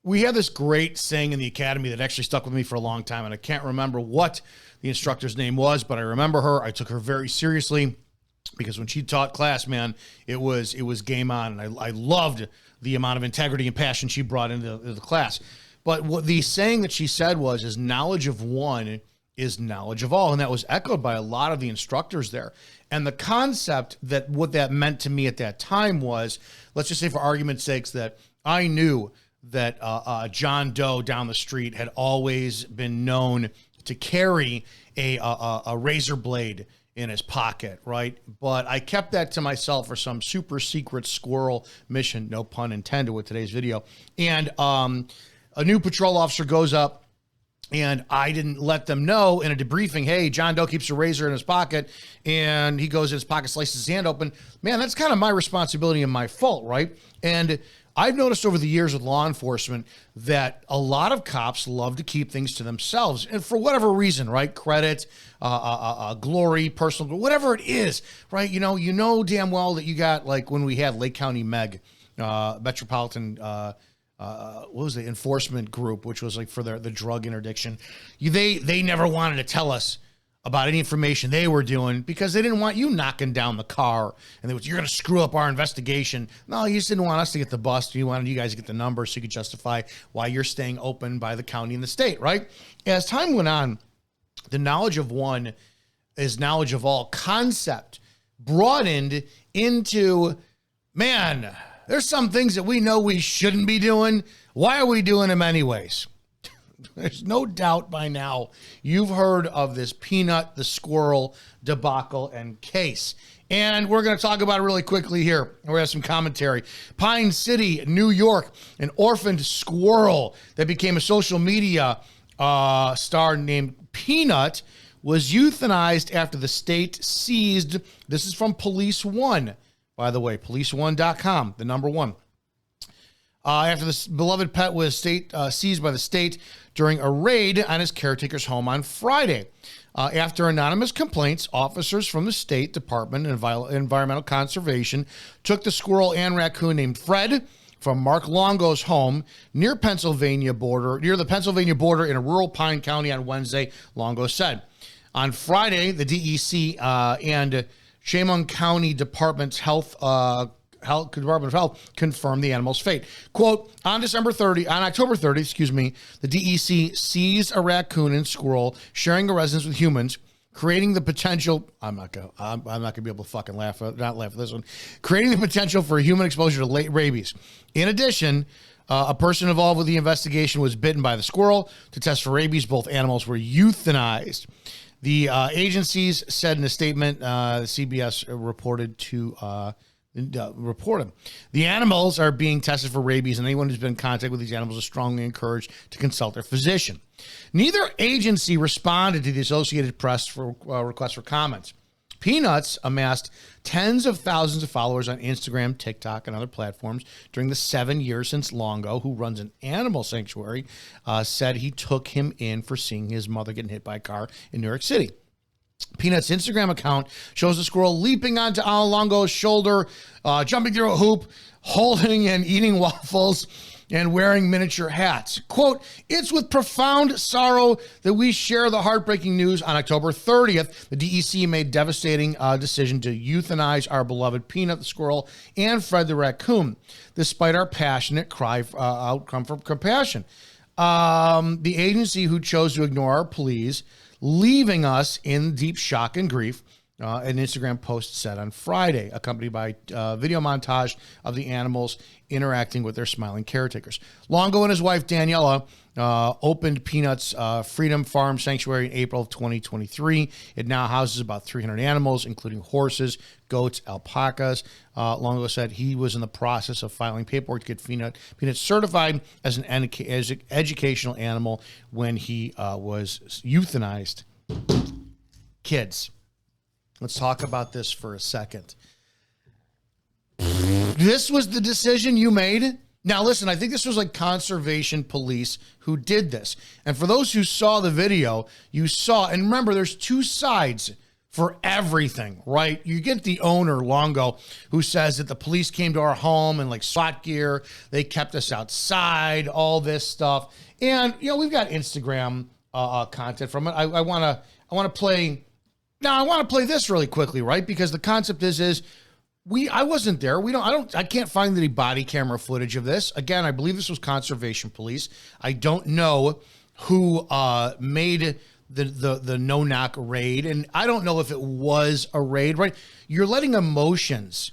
we had this great saying in the academy that actually stuck with me for a long time, and I can't remember what the instructor's name was, but I remember her. I took her very seriously because when she taught class, man, it was game on, and I loved the amount of integrity and passion she brought into the class. But what the saying that she said is knowledge of one is knowledge of all, and that was echoed by a lot of the instructors there. And the concept that what that meant to me at that time was, let's just say for argument's sakes, that I knew that John Doe down the street had always been known to carry a razor blade in his pocket, right? But I kept that to myself for some super secret squirrel mission, no pun intended with today's video. And a new patrol officer goes up, and I didn't let them know in a debriefing, hey, John Doe keeps a razor in his pocket, and he goes in his pocket, slices his hand open. Man, that's kind of my responsibility and my fault, right? And I've noticed over the years with law enforcement that a lot of cops love to keep things to themselves, and for whatever reason, right? Credit, glory, personal, whatever it is, right? You know damn well that you got, like when we had Lake County Meg, Metropolitan, what was the enforcement group, which was like for the drug interdiction. They never wanted to tell us about any information they were doing because they didn't want you knocking down the car and you're going to screw up our investigation. No, you just didn't want us to get the bust. You wanted you guys to get the number so you could justify why you're staying open by the county and the state, right? As time went on, the knowledge of one is knowledge of all concept broadened into, man, there's some things that we know we shouldn't be doing. Why are we doing them anyways? There's no doubt by now you've heard of this Peanut the Squirrel debacle and case. And we're going to talk about it really quickly here. We're going to have some commentary. Pine City, New York, an orphaned squirrel that became a social media star named Peanut was euthanized after the state seized. This is from Police One, by the way, police1.com, the number one. After this beloved pet was seized by the state during a raid on his caretaker's home on Friday. After anonymous complaints, officers from the State Department of Environmental Conservation took the squirrel and raccoon named Fred from Mark Longo's home near the Pennsylvania border in a rural Pine County on Wednesday, Longo said. On Friday, the DEC and Chemung County Department of Health confirmed the animal's fate. Quote, on October 30, the DEC seized a raccoon and squirrel sharing a residence with humans, creating the potential, I'm not gonna be able to fucking laugh at this one, creating the potential for human exposure to late rabies. In addition, a person involved with the investigation was bitten by the squirrel. To test for rabies, both animals were euthanized. The agencies said in a statement, CBS reported the animals are being tested for rabies, and anyone who's been in contact with these animals is strongly encouraged to consult their physician. Neither agency responded to the Associated Press for requests for comments. Peanuts amassed tens of thousands of followers on Instagram, TikTok, and other platforms during the 7 years since Longo, who runs an animal sanctuary, said he took him in for seeing his mother getting hit by a car in New York City. Peanut's Instagram account shows the squirrel leaping onto Al Longo's shoulder, jumping through a hoop, holding and eating waffles, and wearing miniature hats. Quote, it's with profound sorrow that we share the heartbreaking news. On October 30th, the DEC made a devastating decision to euthanize our beloved Peanut the squirrel and Fred the raccoon, despite our passionate cry outcome for compassion. The agency who chose to ignore our pleas, leaving us in deep shock and grief, an Instagram post said on Friday, accompanied by video montage of the animals interacting with their smiling caretakers. Longo and his wife, Daniela, opened Peanut's Freedom Farm Sanctuary in April of 2023. It now houses about 300 animals, including horses, goats, alpacas. Longo said he was in the process of filing paperwork to get Peanut certified as an educational animal when he was euthanized. Kids, let's talk about this for a second. This was the decision you made? Now, listen, I think this was like conservation police who did this. And for those who saw the video, you saw, and remember, there's two sides for everything, right? You get the owner, Longo, who says that the police came to our home in like SWAT gear. They kept us outside, all this stuff. And, you know, we've got Instagram content from it. I want to play. Now I want to play this really quickly, right? Because the concept is I wasn't there. I can't find any body camera footage of this. Again, I believe this was Conservation Police. I don't know who made the no-knock raid, and I don't know if it was a raid, right? You're letting emotions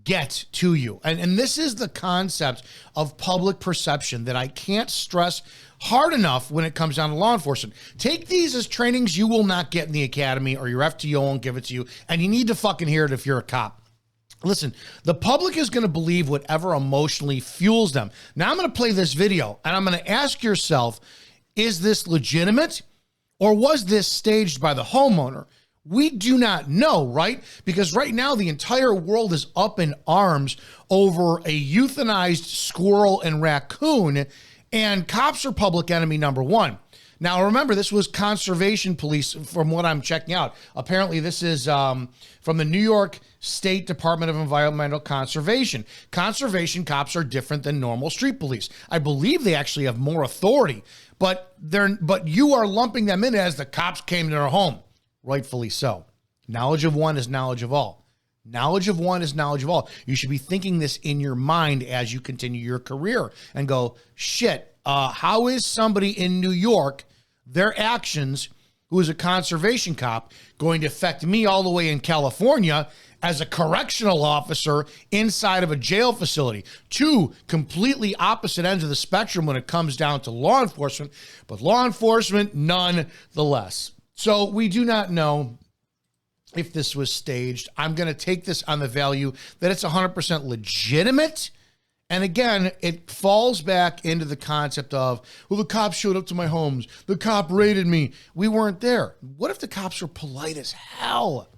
get to you. And this is the concept of public perception that I can't stress hard enough when it comes down to law enforcement. Take these as trainings you will not get in the academy, or your FTO won't give it to you, and you need to fucking hear it if you're a cop. Listen, the public is going to believe whatever emotionally fuels them. Now I'm going to play this video, and I'm going to ask yourself, is this legitimate? Or was this staged by the homeowner? We do not know, right? Because right now the entire world is up in arms over a euthanized squirrel and raccoon, and cops are public enemy number one. Now, remember, this was Conservation Police from what I'm checking out. Apparently, this is from the New York State Department of Environmental Conservation. Conservation cops are different than normal street police. I believe they actually have more authority, but you are lumping them in as the cops came to their home. Rightfully so. Knowledge of one is knowledge of all. Knowledge of one is knowledge of all. You should be thinking this in your mind as you continue your career and go, shit, how is somebody in New York, their actions, who is a conservation cop, going to affect me all the way in California as a correctional officer inside of a jail facility? Two completely opposite ends of the spectrum when it comes down to law enforcement, but law enforcement nonetheless. So we do not know if this was staged. I'm going to take this on the value that it's 100% legitimate. And again, it falls back into the concept of, well, the cops showed up to my homes. The cop raided me. We weren't there. What if the cops were polite as hell?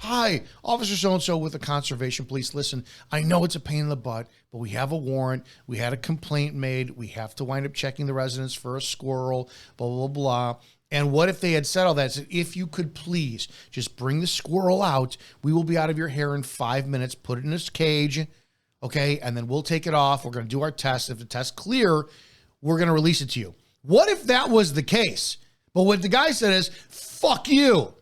Hi, Officer so-and-so with the Conservation Police. Listen, I know it's a pain in the butt, but we have a warrant. We had a complaint made. We have to wind up checking the residence for a squirrel, blah, blah, blah. And what if they had said all that? Said, if you could please just bring the squirrel out, we will be out of your hair in 5 minutes. Put it in its cage, okay? And then we'll take it off. We're going to do our test. If the test's clear, we're going to release it to you. What if that was the case? But what the guy said is, fuck you.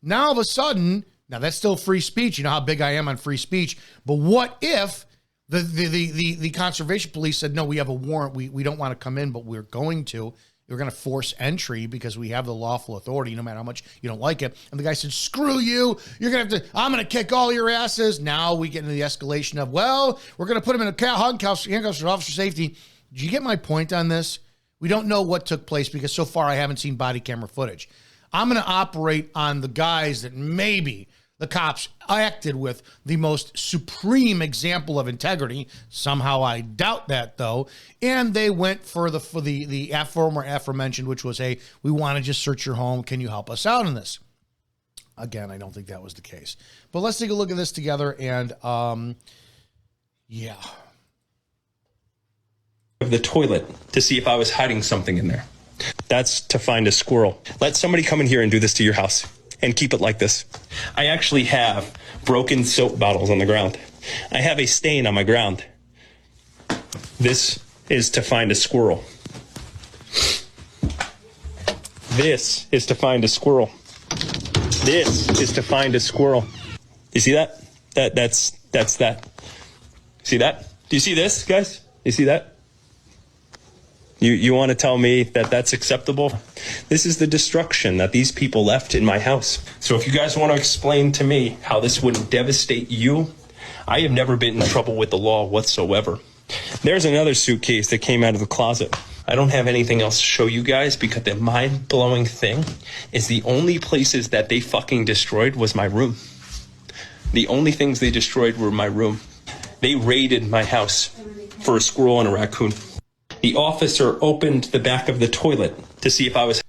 Now all of a sudden, now that's still free speech. You know how big I am on free speech. But what if the Conservation Police said, no, we have a warrant. We don't want to come in, but we're going to. We're going to force entry because we have the lawful authority, no matter how much you don't like it. And the guy said, screw you. You're going to have to, I'm going to kick all your asses. Now we get into the escalation of, well, we're going to put him in a handcuffs for officer safety. Did you get my point on this? We don't know what took place because so far I haven't seen body camera footage. I'm going to operate on the guys that maybe the cops acted with the most supreme example of integrity. Somehow I doubt that, though. And they went for the former aforementioned, which was, hey, we want to just search your home. Can you help us out in this? Again, I don't think that was the case. But let's take a look at this together. And, yeah. Of the toilet to see if I was hiding something in there. That's to find a squirrel. Let somebody come in here and do this to your house. And keep it like this. I actually have broken soap bottles on the ground. I have a stain on my ground. This is to find a squirrel. This is to find a squirrel. This is to find a squirrel. You see that? That's that. See that? Do you see this, guys? You see that? You want to tell me that that's acceptable? This is the destruction that these people left in my house. So if you guys want to explain to me how this wouldn't devastate you, I have never been in trouble with the law whatsoever. There's another suitcase that came out of the closet. I don't have anything else to show you guys because the mind-blowing thing is the only places that they fucking destroyed was my room. The only things they destroyed were my room. They raided my house for a squirrel and a raccoon. The officer opened the back of the toilet to see if I was...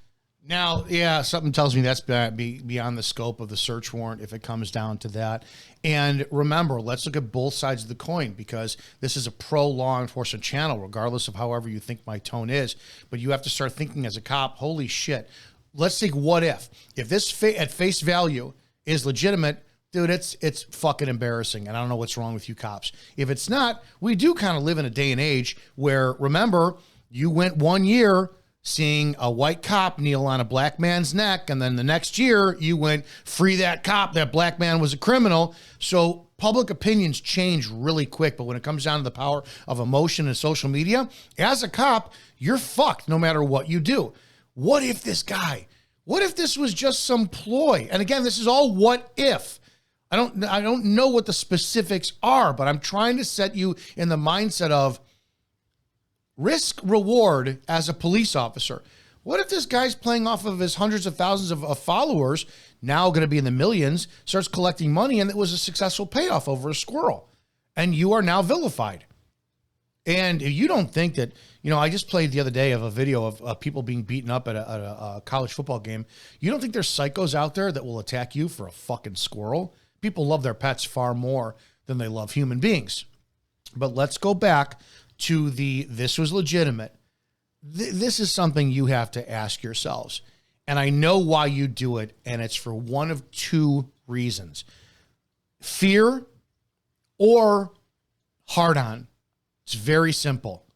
Now, yeah, something tells me that's beyond the scope of the search warrant if it comes down to that. And remember, let's look at both sides of the coin because this is a pro-law enforcement channel, regardless of however you think my tone is. But you have to start thinking as a cop, holy shit, let's think what if this at face value is legitimate, dude, it's fucking embarrassing. And I don't know what's wrong with you cops. If it's not, we do kind of live in a day and age where, remember, you went 1 year seeing a white cop kneel on a black man's neck, and then the next year you went free that cop, that black man was a criminal. So public opinions change really quick, but when it comes down to the power of emotion and social media, as a cop, you're fucked no matter what you do. What if this was just some ploy? And again, this is all what if. I don't know what the specifics are, but I'm trying to set you in the mindset of risk reward as a police officer. What if this guy's playing off of his hundreds of thousands of followers, now going to be in the millions, starts collecting money, and it was a successful payoff over a squirrel, and you are now vilified? And if you don't think that, I just played the other day of a video of people being beaten up at a college football game. You don't think there's psychos out there that will attack you for a fucking squirrel? People love their pets far more than they love human beings. But let's go back to this was legitimate. This is something you have to ask yourselves. And I know why you do it, and it's for one of two reasons. Fear or hard on. It's very simple.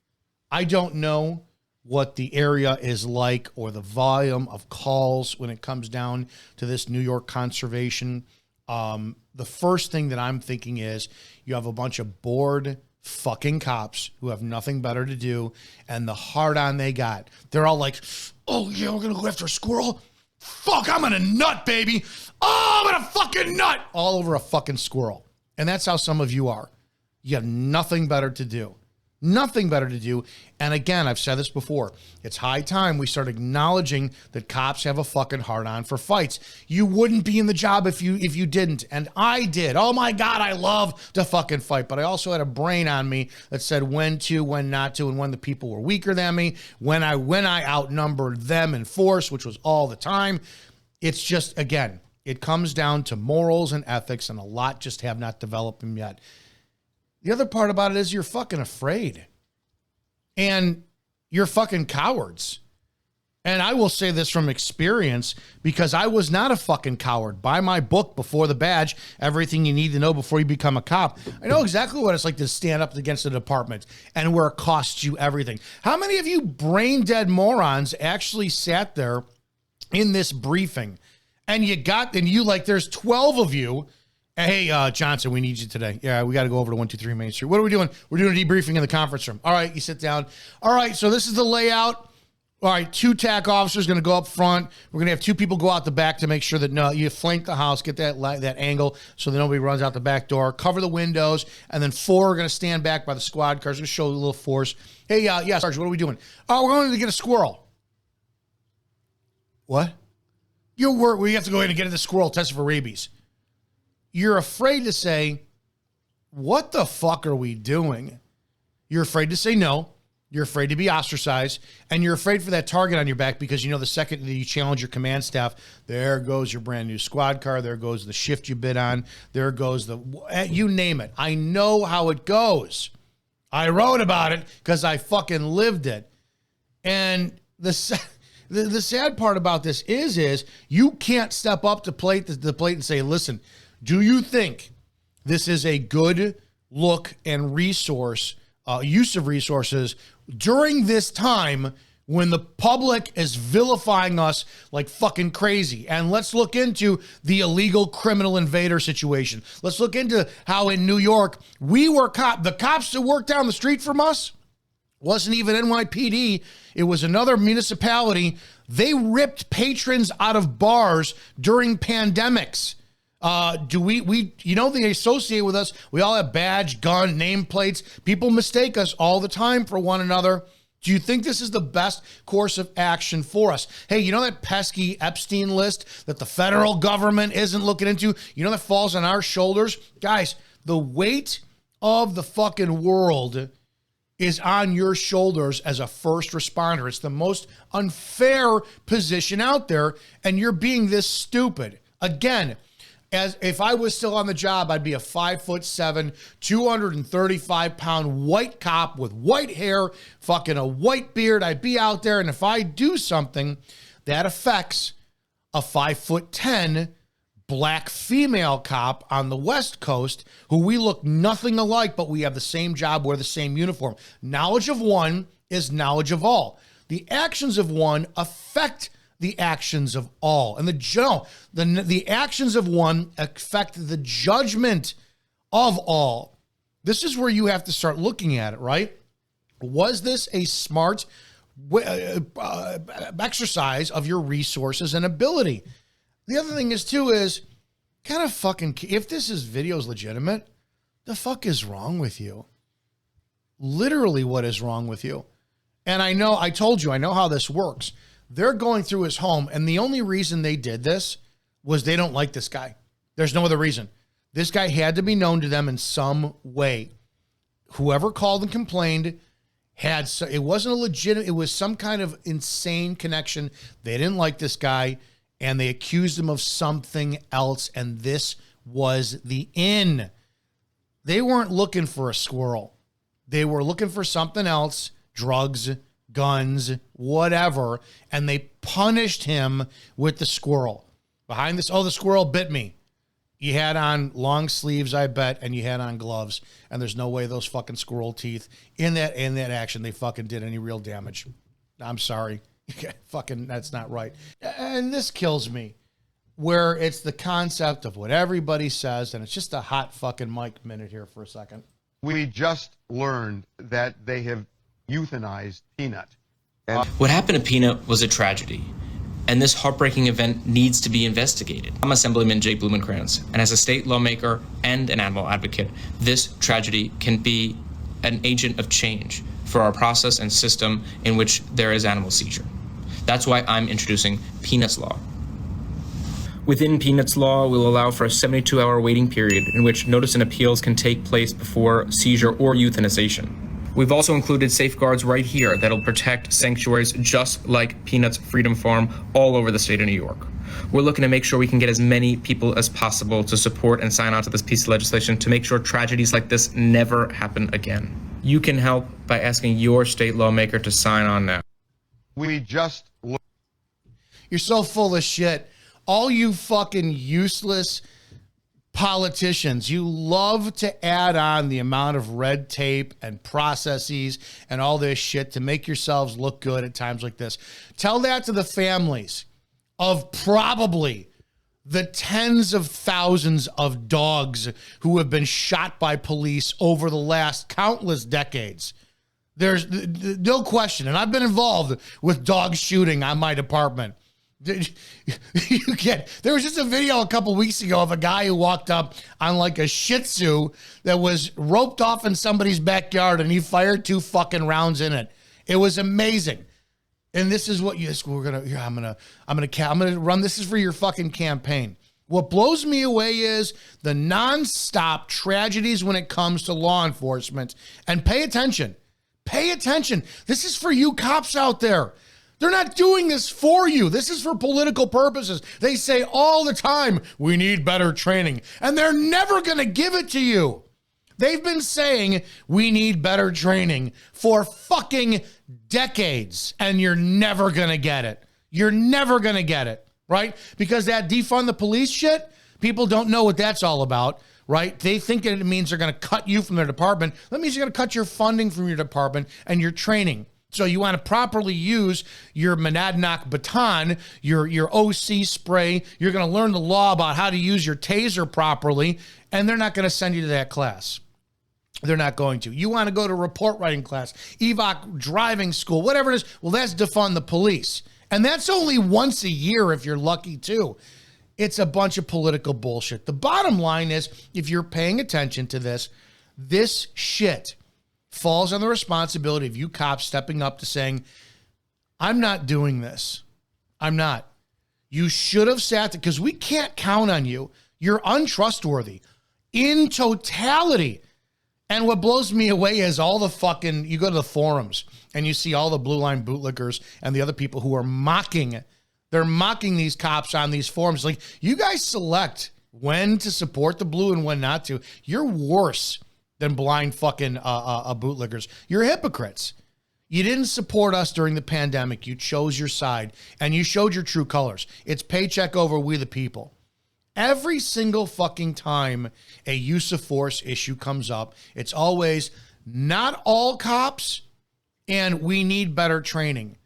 I don't know what the area is like or the volume of calls when it comes down to this New York conservation. The first thing that I'm thinking is you have a bunch of bored fucking cops who have nothing better to do, and the hard on they got. They're all like, oh yeah, we're gonna go after a squirrel? Fuck, I'm gonna nut, baby. Oh, I'm gonna fucking nut all over a fucking squirrel. And that's how some of you are. You have nothing better to do. Nothing better to do. And again, I've said this before. It's high time we start acknowledging that cops have a fucking hard on for fights. You wouldn't be in the job if you didn't. And I did. Oh my God, I love to fucking fight. But I also had a brain on me that said when to, when not to, and when the people were weaker than me, when I outnumbered them in force, which was all the time. It's just, again, it comes down to morals and ethics, and a lot just have not developed them yet. The other part about it is you're fucking afraid. And you're fucking cowards. And I will say this from experience, because I was not a fucking coward. Buy my book, Before the Badge, Everything You Need to Know Before You Become a Cop. I know exactly what it's like to stand up against the department and where it costs you everything. How many of you brain dead morons actually sat there in this briefing and there's 12 of you. Hey, Johnson, we need you today. Yeah, we got to go over to 123 Main Street. What are we doing? We're doing a debriefing in the conference room. All right, you sit down. All right, so this is the layout. All right, 2 TAC officers going to go up front. We're going to have 2 people go out the back to make sure that you flank the house, get that angle so that nobody runs out the back door. Cover the windows, and then 4 are going to stand back by the squad cars. Going to show a little force. Hey, yeah, Sergeant, what are we doing? Oh, we're going to get a squirrel. What? We have to go in and get the squirrel tested for rabies. You're afraid to say, what the fuck are we doing? You're afraid to say no. You're afraid to be ostracized. And you're afraid for that target on your back because the second that you challenge your command staff, there goes your brand new squad car. There goes the shift you bid on. There goes you name it. I know how it goes. I wrote about it because I fucking lived it. And the sad part about this is you can't step up to the plate and say, listen, do you think this is a good look and use of resources during this time when the public is vilifying us like fucking crazy? And let's look into the illegal criminal invader situation. Let's look into how in New York, the cops that worked down the street from us wasn't even NYPD. It was another municipality. They ripped patrons out of bars during pandemics. They associate with us. We all have badge, gun, nameplates. People mistake us all the time for one another. Do you think this is the best course of action for us? Hey, that pesky Epstein list that the federal government isn't looking into? That falls on our shoulders? Guys, the weight of the fucking world is on your shoulders as a first responder. It's the most unfair position out there, and you're being this stupid. Again, as if I was still on the job, I'd be a 5'7", 235-pound white cop with white hair, fucking a white beard. I'd be out there, and if I do something that affects a 5'10" black female cop on the West Coast who we look nothing alike, but we have the same job, wear the same uniform. Knowledge of one is knowledge of all. The actions of one affect the actions of all. And the actions of one affect the judgment of all. This is where you have to start looking at it, right? Was this a smart exercise of your resources and ability? The other thing is too is kind of fucking, if this video is legitimate, the fuck is wrong with you? Literally, what is wrong with you? And I know, I told you, I know how this works. They're going through his home, and the only reason they did this was they don't like this guy. There's no other reason. This guy had to be known to them in some way. Whoever called and complained it wasn't a legitimate, it was some kind of insane connection. They didn't like this guy, and they accused him of something else, and this was the in. They weren't looking for a squirrel. They were looking for something else, drugs, guns, whatever, and they punished him with the squirrel. Behind this, the squirrel bit me. You had on long sleeves, I bet, and you had on gloves, and there's no way those fucking squirrel teeth in that action, they fucking did any real damage. I'm sorry. Fucking, that's not right. And this kills me, where it's the concept of what everybody says, and it's just a hot fucking mic minute here for a second. We just learned that they have euthanized Peanut. What happened to Peanut was a tragedy, and this heartbreaking event needs to be investigated. I'm Assemblyman Jake Blumenkrantz, and as a state lawmaker and an animal advocate, this tragedy can be an agent of change for our process and system in which there is animal seizure. That's why I'm introducing Peanut's Law. Within Peanut's Law, we'll allow for a 72-hour waiting period in which notice and appeals can take place before seizure or euthanization. We've also included safeguards right here that'll protect sanctuaries just like Peanut's Freedom Farm all over the state of New York. We're looking to make sure we can get as many people as possible to support and sign on to this piece of legislation to make sure tragedies like this never happen again. You can help by asking your state lawmaker to sign on now. You're so full of shit. All you fucking useless politicians, you love to add on the amount of red tape and processes and all this shit to make yourselves look good at times like this. Tell that to the families of probably the tens of thousands of dogs who have been shot by police over the last countless decades. There's no question, and I've been involved with dog shooting on my department. There was just a video a couple weeks ago of a guy who walked up on like a Shih Tzu that was roped off in somebody's backyard, and he fired 2 fucking rounds in it. It was amazing. And this is what I'm gonna run. This is for your fucking campaign. What blows me away is the nonstop tragedies when it comes to law enforcement. And pay attention. Pay attention. This is for you cops out there. They're not doing this for you. This is for political purposes. They say all the time, we need better training. And they're never going to give it to you. They've been saying we need better training for fucking decades. And you're never going to get it. You're never going to get it, right? Because that defund the police shit, people don't know what that's all about. Right? They think it means they're going to cut you from their department. That means you're going to cut your funding from your department and your training. So you want to properly use your Monadnock baton, your OC spray. You're going to learn the law about how to use your taser properly, and they're not going to send you to that class. They're not going to. You want to go to report writing class, EVOC driving school, whatever it is. Well, that's defund the police. And that's only once a year if you're lucky too. It's a bunch of political bullshit. The bottom line is, if you're paying attention to this shit falls on the responsibility of you cops stepping up to saying, I'm not doing this. I'm not. You should have sat there, because we can't count on you. You're untrustworthy in totality. And what blows me away is all the fucking, you go to the forums and you see all the Blue Line bootlickers and the other people who are mocking. They're mocking these cops on these forums. Like, you guys select when to support the blue and when not to. You're worse than blind fucking bootlickers. You're hypocrites. You didn't support us during the pandemic. You chose your side, and you showed your true colors. It's paycheck over we the people. Every single fucking time a use of force issue comes up, it's always not all cops, and we need better training.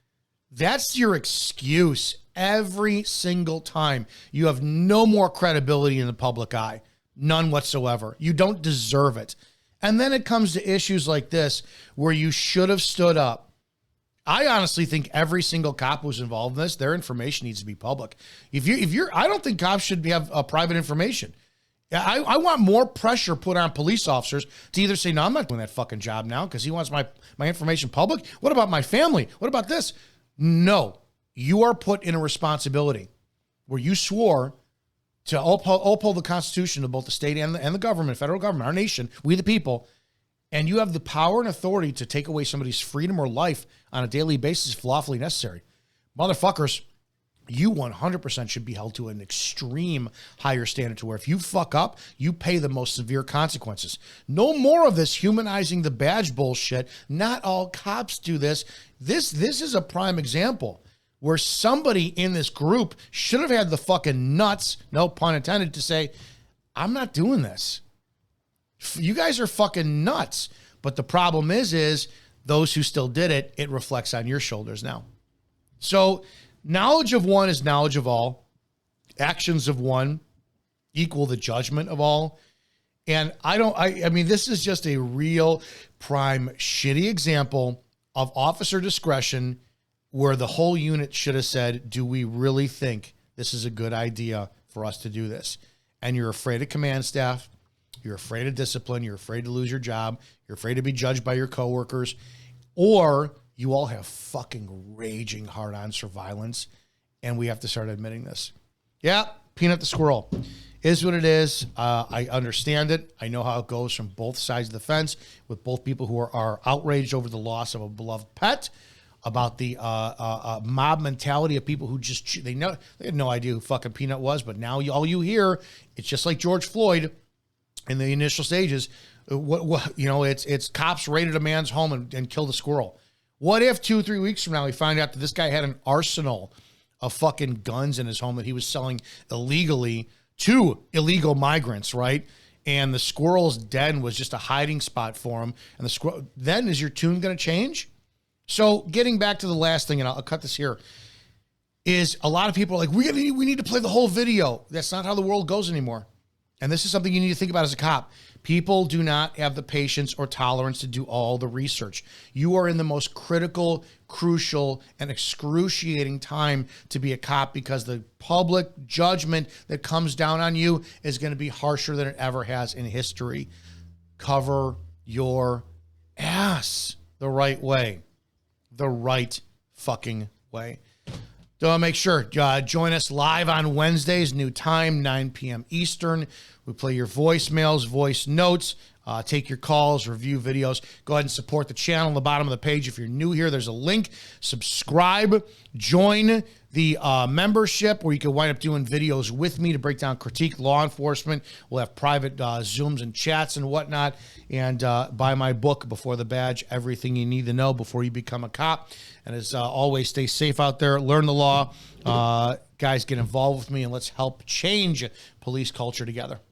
That's your excuse every single time. You have no more credibility in the public eye. None whatsoever. You don't deserve it. And then it comes to issues like this where you should have stood up. I honestly think every single cop who's involved in this, their information needs to be public. I don't think cops should have private information. I want more pressure put on police officers to either say, no, I'm not doing that fucking job now because he wants my information public. What about my family? What about this? No, you are put in a responsibility where you swore to uphold the Constitution of both the state and the government, federal government, our nation, we the people, and you have the power and authority to take away somebody's freedom or life on a daily basis if lawfully necessary. Motherfuckers, you 100% should be held to an extreme higher standard to where if you fuck up, you pay the most severe consequences. No more of this humanizing the badge bullshit. Not all cops do this. This is a prime example where somebody in this group should have had the fucking nuts, no pun intended, to say, I'm not doing this. You guys are fucking nuts. But the problem is those who still did it, it reflects on your shoulders now. So knowledge of one is knowledge of all. Actions of one equal the judgment of all. And I mean, this is just a real prime shitty example of officer discretion where the whole unit should have said, do we really think this is a good idea for us to do this? And you're afraid of command staff. You're afraid of discipline. You're afraid to lose your job. You're afraid to be judged by your coworkers. Or you all have fucking raging hard-on surveillance, and we have to start admitting this. Yeah, Peanut the Squirrel is what it is. I understand it. I know how it goes from both sides of the fence with both people who are outraged over the loss of a beloved pet, about the mob mentality of people who just, they had no idea who fucking Peanut was, but now all you hear, it's just like George Floyd in the initial stages. It's cops raided a man's home and killed a squirrel. What if 2-3 weeks from now we find out that this guy had an arsenal of fucking guns in his home that he was selling illegally to illegal migrants, right? And the squirrel's den was just a hiding spot for him. And the squirrel, then is your tune going to change? So getting back to the last thing, and I'll cut this here, is a lot of people are like, we need to play the whole video. That's not how the world goes anymore. And this is something you need to think about as a cop. People do not have the patience or tolerance to do all the research. You are in the most critical, crucial, and excruciating time to be a cop because the public judgment that comes down on you is going to be harsher than it ever has in history. Cover your ass the right way. The right fucking way. So make sure, join us live on Wednesdays, new time, 9 p.m. Eastern. We play your voicemails, voice notes, take your calls, review videos. Go ahead and support the channel on the bottom of the page. If you're new here, there's a link. Subscribe. Join the membership where you can wind up doing videos with me to break down critique law enforcement. We'll have private Zooms and chats and whatnot. And buy my book, Before the Badge, Everything You Need to Know Before You Become a Cop. And as always, stay safe out there. Learn the law. Guys, get involved with me and let's help change police culture together.